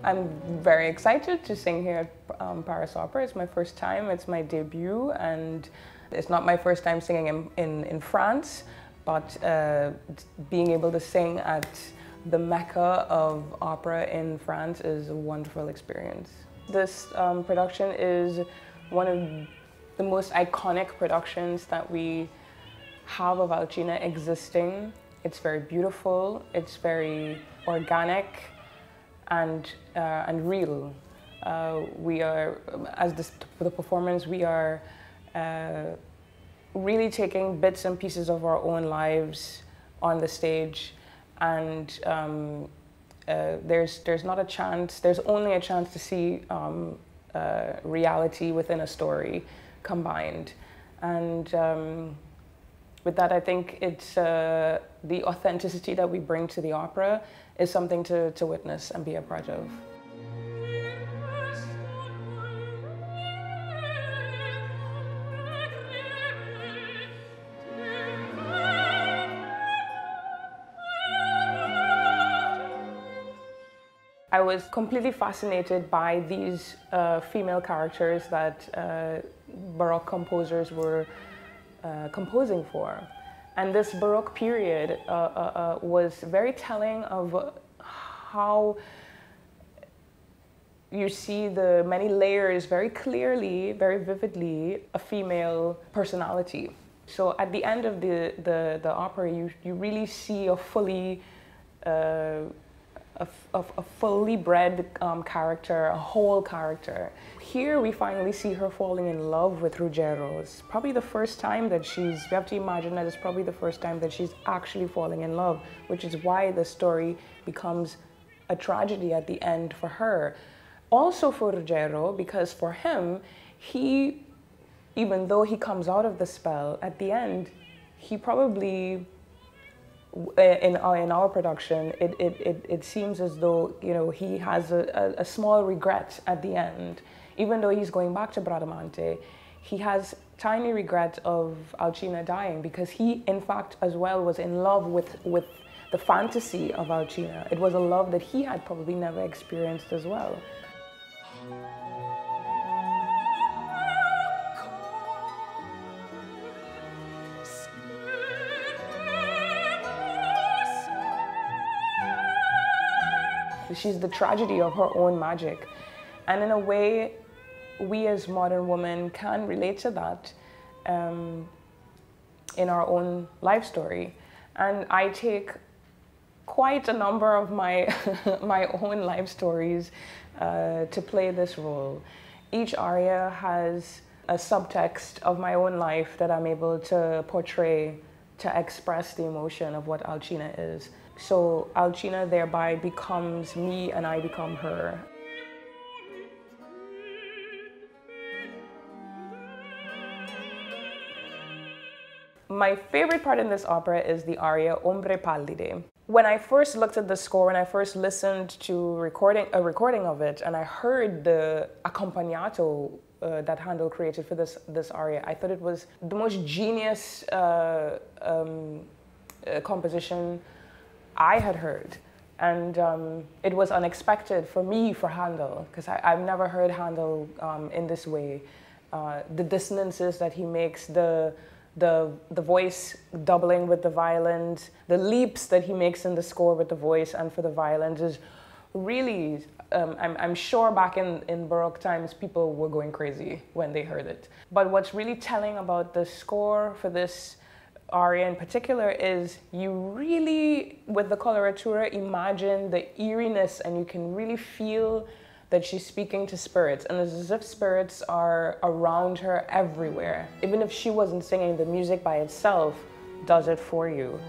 I'm very excited to sing here at Paris Opera. It's my first time, it's my debut, and it's not my first time singing in France, but being able to sing at the Mecca of opera in France is a wonderful experience. This production is one of the most iconic productions that we have of Alcina existing. It's very beautiful, it's very organic and real. We are, as the performance, we are really taking bits and pieces of our own lives on the stage, and there's not a chance, there's only a chance to see reality within a story combined. And with that, I think it's the authenticity that we bring to the opera is something to witness and be a part of. I was completely fascinated by these female characters that Baroque composers were composing for. And this Baroque period was very telling of how you see the many layers very clearly, very vividly, a female personality. So at the end of the opera, you really see a fully fully bred character, a whole character. Here we finally see her falling in love with Ruggiero. It's probably the first time that we have to imagine that it's probably the first time that she's actually falling in love, which is why the story becomes a tragedy at the end for her. Also for Ruggiero, because for him, even though he comes out of the spell, at the end, he probably, in our production, it seems as though, you know, he has a small regret at the end. Even though he's going back to Bradamante, he has tiny regret of Alcina dying, because he, in fact, as well, was in love with the fantasy of Alcina. It was a love that he had probably never experienced as well. She's the tragedy of her own magic. And in a way, we as modern women can relate to that in our own life story. And I take quite a number of my, my own life stories to play this role. Each aria has a subtext of my own life that I'm able to portray, to express the emotion of what Alcina is. So Alcina thereby becomes me and I become her. My favorite part in this opera is the aria Ombre Pallide. When I first looked at the score, when I first listened to a recording of it, and I heard the accompagnato that Handel created for this aria, I thought it was the most genius composition I had heard. And it was unexpected for me, for Handel, because I've never heard Handel in this way. The dissonances that he makes, the voice doubling with the violins, the leaps that he makes in the score with the voice and for the violins is really, I'm sure back in Baroque times, people were going crazy when they heard it. But what's really telling about the score for this aria in particular is you really, with the coloratura, imagine the eeriness, and you can really feel that she's speaking to spirits, and it's as if spirits are around her everywhere. Even if she wasn't singing, the music by itself does it for you.